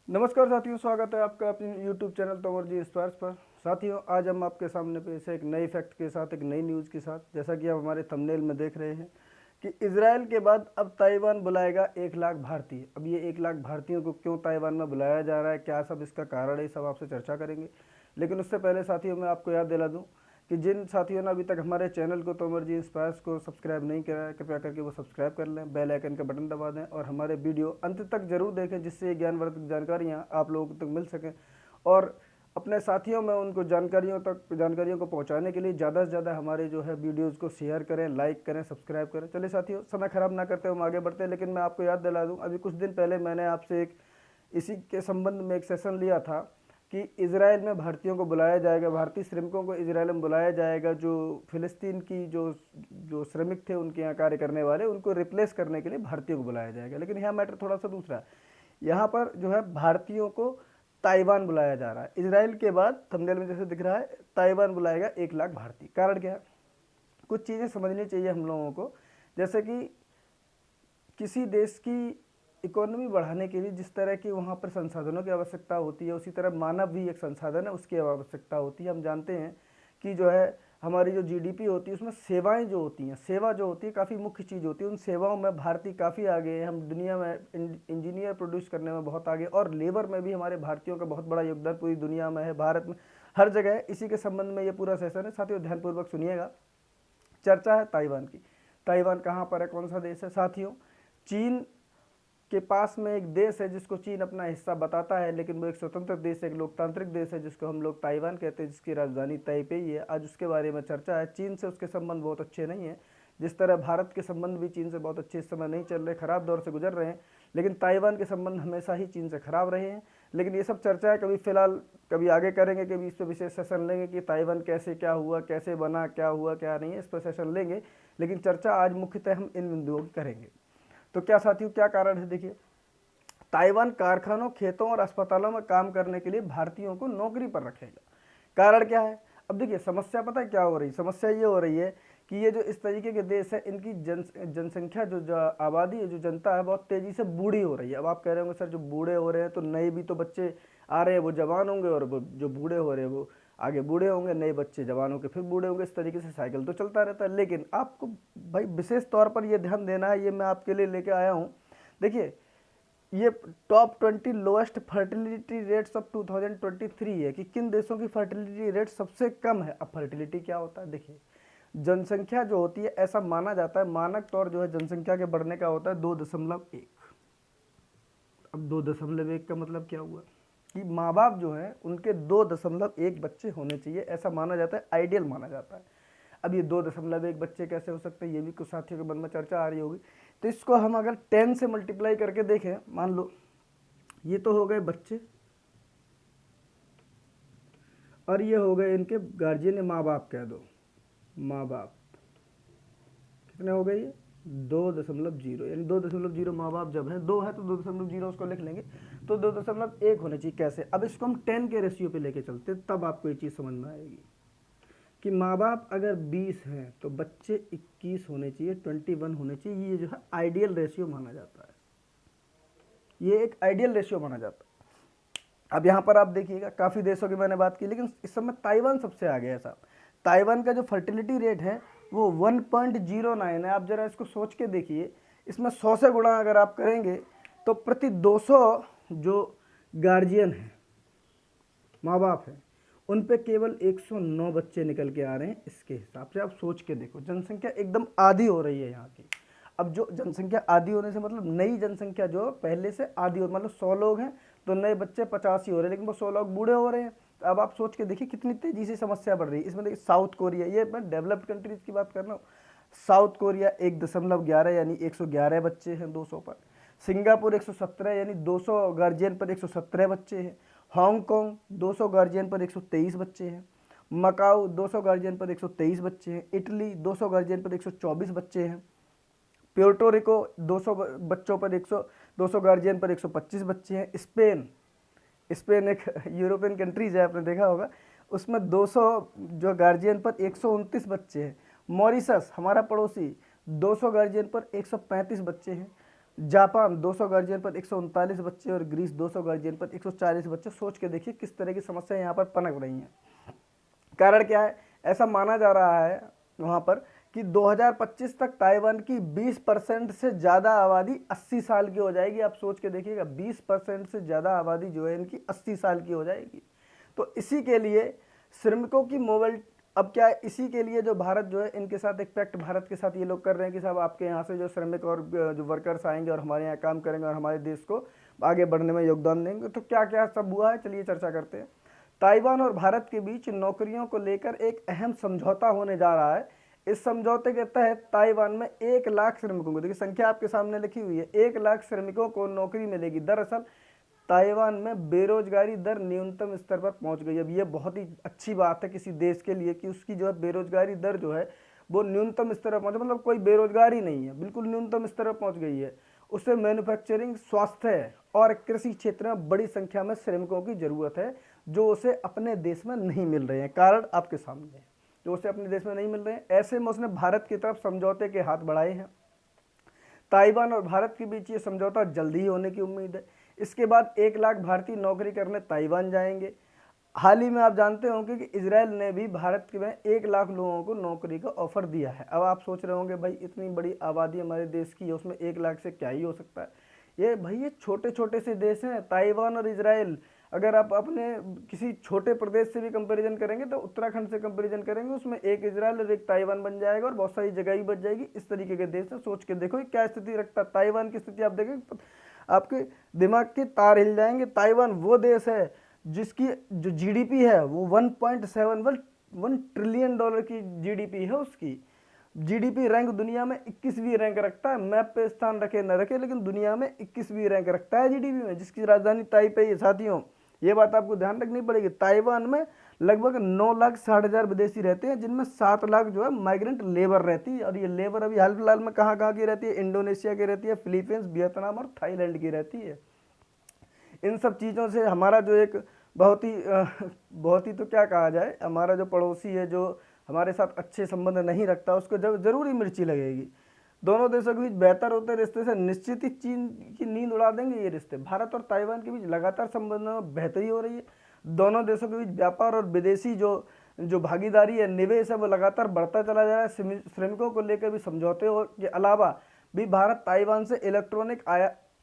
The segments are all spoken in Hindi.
नमस्कार साथियों, स्वागत है आपका अपने YouTube चैनल तोमर जी स्पर्श पर। साथियों, आज हम आपके सामने पेश है एक नई फैक्ट के साथ, एक नई न्यूज़ के साथ। जैसा कि आप हमारे थंबनेल में देख रहे हैं कि इजराइल के बाद अब ताइवान बुलाएगा 1 लाख भारतीय। अब ये 1 लाख भारतीयों को क्यों ताइवान में बुलाया जा रहा है, क्या सब इसका कारण है, सब आपसे चर्चा करेंगे। लेकिन उससे पहले साथियों, मैं आपको याद दिला दूँ कि जिन साथियों ने अभी तक हमारे चैनल को तोमर जी इंस्पायर्स को सब्सक्राइब नहीं किया है, कृपया करके वो सब्सक्राइब कर लें, बेल आइकन का बटन दबा दें और हमारे वीडियो अंत तक जरूर देखें, जिससे ये ज्ञानवर्धक जानकारियाँ आप लोगों तक मिल सकें। और अपने साथियों में उनको जानकारियों को पहुंचाने के लिए ज़्यादा से ज़्यादा हमारे जो है वीडियोज़ को शेयर करें, लाइक करें, सब्सक्राइब करें। चलिए साथियों, समय ख़राब ना करते हम आगे बढ़ते हैं। लेकिन मैं आपको याद दिला दूँ, अभी कुछ दिन पहले मैंने आपसे इसी के संबंध में एक सेशन लिया था कि इजराइल में भारतीयों को बुलाया जाएगा, भारतीय श्रमिकों को इजराइल में बुलाया जाएगा। जो फिलिस्तीन की जो जो श्रमिक थे, उनके यहाँ कार्य करने वाले, उनको रिप्लेस करने के लिए भारतीयों को बुलाया जाएगा। लेकिन यहाँ मैटर थोड़ा सा दूसरा है। यहाँ पर जो है भारतीयों को ताइवान बुलाया जा रहा है। इजराइल के बाद थंबनेल में जैसे दिख रहा है, ताइवान बुलाएगा 1 लाख भारतीय। कारण क्या है? कुछ चीज़ें समझनी चाहिए हम लोगों को। जैसे कि किसी देश की इकोनॉमी बढ़ाने के लिए जिस तरह की वहाँ पर संसाधनों की आवश्यकता होती है, उसी तरह मानव भी एक संसाधन है, उसकी आवश्यकता होती है। हम जानते हैं कि जो है हमारी जो जीडीपी होती है, उसमें सेवाएं जो होती हैं, सेवा जो होती है काफ़ी मुख्य चीज़ होती है। उन सेवाओं में भारतीय काफ़ी आगे है। हम दुनिया में इंजीनियर प्रोड्यूस करने में बहुत आगे, और लेबर में भी हमारे भारतीयों का बहुत बड़ा योगदान पूरी दुनिया में है, भारत में हर जगह है। इसी के संबंध में ये पूरा सेशन है। साथियों, ध्यानपूर्वक सुनिएगा। चर्चा है ताइवान की। ताइवान कहाँ पर है, कौन सा देश है? साथियों, चीन के पास में एक देश है जिसको चीन अपना हिस्सा बताता है, लेकिन वो एक स्वतंत्र देश है, एक लोकतांत्रिक देश है, जिसको हम लोग ताइवान कहते हैं, जिसकी राजधानी ताइपेई है। आज उसके बारे में चर्चा है। चीन से उसके संबंध बहुत अच्छे नहीं हैं। जिस तरह भारत के संबंध भी चीन से बहुत अच्छे इस समय नहीं चल रहे, खराब दौर से गुजर रहे हैं, लेकिन ताइवान के संबंध हमेशा ही चीन से खराब रहे हैं। लेकिन ये सब चर्चा है, कभी फिलहाल कभी आगे करेंगे, कभी इस पर विशेष सेशन लेंगे कि ताइवान कैसे क्या हुआ, कैसे बना, क्या हुआ क्या नहीं है, इस पर सेशन लेंगे। लेकिन चर्चा आज मुख्यतः हम इन बिंदुओं की करेंगे। तो क्या साथियों, क्या कारण है? देखिए, ताइवान कारखानों, खेतों और अस्पतालों में काम करने के लिए भारतीयों को नौकरी पर रखेगा। कारण क्या है? अब देखिए, समस्या पता है क्या हो रही? समस्या ये हो रही है कि ये जो इस तरीके के देश है, इनकी जनसंख्या, जो आबादी है, जो जनता है, बहुत तेजी से बूढ़ी हो रही है। अब आप कह रहे होंगे सर, जो बूढ़े हो रहे हैं तो नए भी तो बच्चे आ रहे हैं, वो जवान होंगे, और वो जो बूढ़े हो रहे हैं वो आगे बूढ़े होंगे, नए बच्चे जवान होंगे, फिर बूढ़े होंगे। इस तरीके से साइकिल तो चलता रहता है। लेकिन आपको भाई विशेष तौर पर यह ध्यान देना है, ये मैं आपके लिए लेके आया हूँ। देखिए, ये top 20 lowest fertility rates of 2023 है कि किन देशों की फर्टिलिटी रेट सबसे कम है। अब फर्टिलिटी क्या होता है? देखिए, जनसंख्या जो होती है, ऐसा माना जाता है, मानक तौर जो है जनसंख्या के बढ़ने का होता है 2.1। अब 2.1 का मतलब क्या हुआ कि माँ बाप जो है उनके 2.1 बच्चे होने चाहिए, ऐसा माना जाता है, आइडियल माना जाता है। अब ये 2.1 बच्चे कैसे हो सकते हैं, ये भी कुछ साथियों के मन में चर्चा आ रही होगी। तो इसको हम अगर 10 से मल्टीप्लाई करके देखें, मान लो ये तो हो गए बच्चे, और ये हो गए इनके गार्जियन, माँ बाप कह दो, माँ बाप। कितने हो गए ये? 2.0, यानी 2.0 माँ बाप जब है, 2 है तो 2.0 उसको लिख लेंगे, तो 2.1 होने चाहिए। कैसे? अब इसको हम 10 के रेशियो पे लेके चलते, तब आपको ये चीज़ समझ में आएगी कि माँ बाप अगर 20 हैं तो बच्चे 21 होने चाहिए, 21 होने चाहिए। ये जो है आइडियल रेशियो माना जाता है, ये एक आइडियल रेशियो माना जाता है। अब यहाँ पर आप देखिएगा, काफ़ी देशों की मैंने बात की, लेकिन इस समय ताइवान सबसे आगे है साहब। ताइवान का जो फर्टिलिटी रेट है वो 1.09 है। आप जरा इसको सोच के देखिए, इसमें 100 से गुणा अगर आप करेंगे तो प्रति 200 जो गार्जियन हैं, माँ बाप हैं, उन पे केवल 109 बच्चे निकल के आ रहे हैं। इसके हिसाब से आप सोच के देखो, जनसंख्या एकदम आधी हो रही है यहाँ की। अब जो जनसंख्या आधी होने से मतलब नई जनसंख्या जो पहले से आधी हो, मतलब 100 लोग हैं तो नए बच्चे 50 ही हो रहे हैं, लेकिन वो 100 लोग बूढ़े हो रहे हैं। तो अब आप सोच के देखिए कितनी तेजी से समस्या बढ़ रही है। इसमें देखिए, साउथ कोरिया, ये मैं डेवलप्ड कंट्रीज की बात कर रहा हूँ। साउथ कोरिया 1.11, यानी 111 बच्चे हैं 200 पर। सिंगापुर 117, यानी 200 गार्जियन पर 117 बच्चे हैं। हांगकांग 200 गार्जियन पर 123 बच्चे हैं। मकाऊ 200 गार्जियन पर 123 बच्चे हैं। इटली 200 गार्जियन पर 124 बच्चे हैं। प्योर्टो रिको 200 बच्चों पर 200 गार्जियन पर 125 बच्चे हैं। स्पेन एक यूरोपियन कंट्रीज है, आपने देखा होगा, उसमें 200 जो गार्जियन पर 129 बच्चे हैं। मॉरिशस हमारा पड़ोसी 200 गार्जियन पर 135 बच्चे हैं। जापान 200 गार्जियन पर 139 बच्चे और ग्रीस 200 गार्जियन पर 140 बच्चे। सोच के देखिए किस तरह की समस्या यहाँ पर पनप रही हैं। कारण क्या है? ऐसा माना जा रहा है वहाँ पर कि 2025 तक ताइवान की 20% से ज़्यादा आबादी 80 साल की हो जाएगी। आप सोच के देखिएगा, 20% से ज़्यादा आबादी जो है इनकी 80 साल की हो जाएगी। तो इसी के लिए श्रमिकों की मोबाइल, अब क्या है, इसी के लिए जो भारत जो है इनके साथ एक पैक्ट भारत के साथ ये लोग कर रहे हैं कि साहब आपके यहाँ से जो श्रमिक और जो वर्कर्स आएंगे और हमारे यहाँ काम करेंगे और हमारे देश को आगे बढ़ने में योगदान देंगे। तो क्या क्या सब हुआ है, चलिए चर्चा करते हैं। ताइवान और भारत के बीच नौकरियों को लेकर एक अहम समझौता होने जा रहा है। इस समझौते के तहत ताइवान में 1 लाख श्रमिकों को, देखिए संख्या आपके सामने लिखी हुई है, 1 लाख श्रमिकों को नौकरी मिलेगी। दरअसल ताइवान में बेरोजगारी दर न्यूनतम स्तर पर पहुंच गई। अब ये बहुत ही अच्छी बात है किसी देश के लिए कि उसकी जो है बेरोजगारी दर जो है वो न्यूनतम स्तर पर पहुंचे, मतलब कोई बेरोजगार ही नहीं है, बिल्कुल न्यूनतम स्तर पर पहुंच गई है। उससे मैन्युफैक्चरिंग, स्वास्थ्य और कृषि क्षेत्र में बड़ी संख्या में श्रमिकों की जरूरत है जो उसे अपने देश में नहीं मिल रहे हैं। कारण आपके सामने है, जो उसे अपने देश में नहीं मिल रहे हैं। ऐसे में उसने भारत की तरफ समझौते के हाथ बढ़ाए हैं। ताइवान और भारत के बीच ये समझौता जल्दी ही होने की उम्मीद है। इसके बाद 1 लाख भारतीय नौकरी करने ताइवान जाएंगे। हाल ही में आप जानते होंगे कि इजराइल ने भी भारत में 1 लाख लोगों को नौकरी का ऑफर दिया है। अब आप सोच रहे होंगे भाई इतनी बड़ी आबादी हमारे देश की है, उसमें 1 लाख से क्या ही हो सकता है। ये भाई ये छोटे छोटे से देश हैं ताइवान और इजराइल। अगर आप अपने किसी छोटे प्रदेश से भी कंपैरिजन करेंगे तो उत्तराखंड से कंपैरिजन करेंगे, उसमें एक इजराइल और एक ताइवान बन जाएगा और बहुत सारी जगह ही बच जाएगी। इस तरीके के देश है। सोच के देखो क्या स्थिति रखता है। ताइवान की स्थिति आप देखें, आपके दिमाग के तार हिल जाएंगे। ताइवान वो देश है जिसकी जो जीडीपी है वो 1.71 ट्रिलियन डॉलर की जीडीपी है। उसकी जीडीपी रैंक दुनिया में 21वीं रैंक रखता है। मैप पे स्थान रखे न रखे, लेकिन दुनिया में 21वीं रैंक रखता है जीडीपी में, जिसकी राजधानी ताइपेई है। साथियों ये बात आपको ध्यान रखनी पड़ेगी। ताइवान में लगभग 9,60,000 विदेशी रहते हैं, जिनमें 7 लाख जो है माइग्रेंट लेबर रहती है। और ये लेबर अभी हाल फिलहाल में कहाँ कहाँ की रहती है? इंडोनेशिया की रहती है, फिलीपींस, वियतनाम और थाईलैंड की रहती है। इन सब चीज़ों से हमारा जो एक बहुत ही तो क्या कहा जाए, हमारा जो पड़ोसी है जो हमारे साथ अच्छे संबंध नहीं रखता, उसको जब जरूरी मिर्ची लगेगी। दोनों देशों के बीच बेहतर होते रिश्ते से निश्चित ही चीन की नींद उड़ा देंगे ये रिश्ते। भारत और ताइवान के बीच लगातार संबंधों में बेहतरी हो रही है। दोनों देशों के बीच व्यापार और विदेशी जो जो भागीदारी है, निवेश है, वो लगातार बढ़ता चला जा रहा है। श्रमिकों को लेकर भी समझौते के अलावा भी भारत ताइवान से इलेक्ट्रॉनिक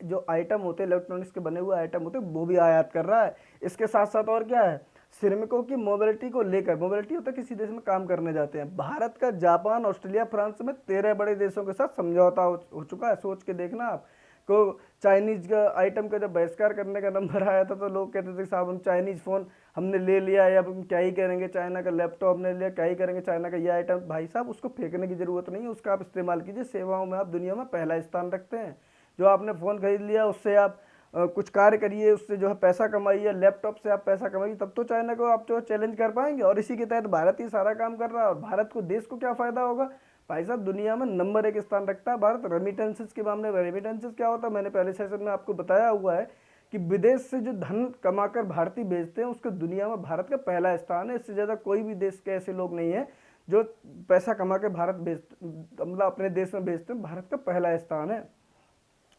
जो आइटम होते हैं, इलेक्ट्रॉनिक्स के बने हुए आइटम होते हैं, वो भी आयात कर रहा है। इसके साथ साथ और क्या है, श्रमिकों की मोबिलिटी को लेकर, मोबिलिटी होता है किसी देश में काम करने जाते हैं, भारत का जापान, ऑस्ट्रेलिया, फ्रांस में 13 बड़े देशों के साथ समझौता हो चुका है। सोच के देखना आप को चाइनीज का आइटम का जब बहिष्कार करने का नंबर आया था तो लोग कहते थे साहब हम चाइनीज फ़ोन हमने ले लिया या हम क्या ही करेंगे, चाइना का लैपटॉप हमने लिया क्या ही करेंगे, चाइना का ये आइटम। भाई साहब उसको फेंकने की ज़रूरत नहीं है, उसका आप इस्तेमाल कीजिए। सेवाओं में आप दुनिया में पहला स्थान रखते हैं। जो आपने फ़ोन खरीद लिया उससे आप कुछ कार्य करिए, उससे जो है पैसा कमाइए, लैपटॉप से आप पैसा कमाइए, तब तो चाइना को आप जो चैलेंज कर पाएंगे। और इसी के तहत भारत ही सारा काम कर रहा है। और भारत को, देश को क्या फ़ायदा होगा? भाई साहब दुनिया में नंबर 1 स्थान रखता है भारत रेमिटेंसेस के मामले में। रेमिटेंसेस क्या होता है, मैंने पहले सेशन में आपको बताया हुआ है कि विदेश से जो धन कमाकर भारतीय भेजते हैं उसके दुनिया में भारत का पहला स्थान है। इससे ज़्यादा कोई भी देश के ऐसे लोग नहीं है जो पैसा कमा के भारत मतलब अपने देश में भेजते हैं। भारत का पहला स्थान है।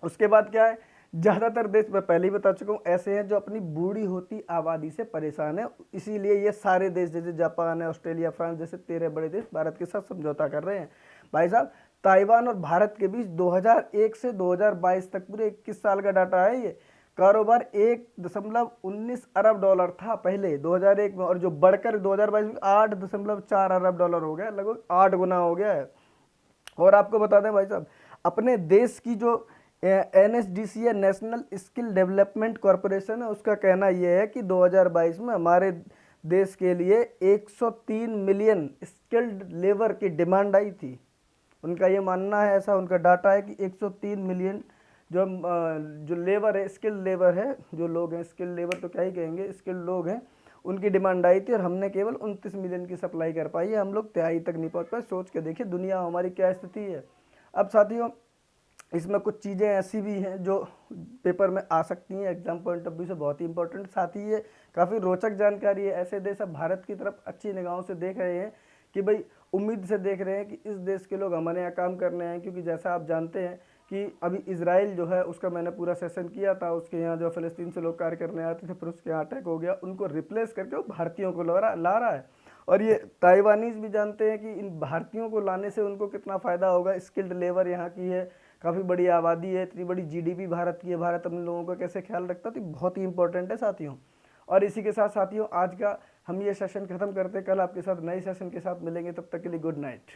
उसके बाद क्या है, ज़्यादातर देश मैं पहले ही बता चुका हूँ ऐसे हैं जो अपनी बूढ़ी होती आबादी से परेशान है। इसीलिए ये सारे देश जैसे जापान है, ऑस्ट्रेलिया, फ्रांस जैसे 13 बड़े देश भारत के साथ समझौता कर रहे हैं। भाई साहब ताइवान और भारत के बीच 2001 से 2022 तक पूरे 21 साल का डाटा है। ये कारोबार 1.19 अरब डॉलर था पहले 2001 में, और जो बढ़कर 2022 में 8.4 अरब डॉलर हो गया, लगभग 8 गुना हो गया है। और आपको बता दें भाई साहब, अपने देश की जो NSDC है, नेशनल स्किल डेवलपमेंट कॉरपोरेशन है, उसका कहना यह है कि 2022 में हमारे देश के लिए 103 मिलियन स्किल्ड लेबर की डिमांड आई थी। उनका ये मानना है, ऐसा उनका डाटा है कि 103 मिलियन जो लेबर है, स्किल्ड लेबर है, जो लोग हैं, स्किल्ड लेबर तो क्या ही कहेंगे, स्किल्ड लोग हैं, उनकी डिमांड आई थी। और हमने केवल 29 मिलियन की सप्लाई कर पाई है। हम लोग तिहाई तक नहीं पहुँच पाए। सोच के देखिए दुनिया हमारी क्या स्थिति है। अब साथियों इसमें कुछ चीज़ें ऐसी भी हैं जो पेपर में आ सकती हैं, एग्जाम पॉइंट ऑफ व्यू से बहुत ही इंपॉर्टेंट। साथ ही ये काफ़ी रोचक जानकारी है। ऐसे देश अब भारत की तरफ अच्छी निगाहों से देख रहे हैं कि भाई उम्मीद से देख रहे हैं कि इस देश के लोग हमारे यहाँ काम करने आए, क्योंकि जैसा आप जानते हैं कि अभी इजराइल जो है उसका मैंने पूरा सेशन किया था, उसके यहाँ जो फ़लस्तीन से लोग कार्य करने आते थे फिर उसके यहाँ अटैक हो गया, उनको रिप्लेस करके वो भारतीयों को ला रहा है। और ये ताइवानीज भी जानते हैं कि इन भारतीयों को लाने से उनको कितना फ़ायदा होगा। स्किल्ड लेबर यहाँ की है, काफ़ी बड़ी आबादी है, इतनी बड़ी जीडीपी भारत की है, भारत अपने लोगों का कैसे ख्याल रखता है, तो बहुत ही इंपॉर्टेंट है साथियों। और इसी के साथ साथियों आज का हम ये सेशन खत्म करते हैं, कल आपके साथ नए सेशन के साथ मिलेंगे, तब तक के लिए गुड नाइट।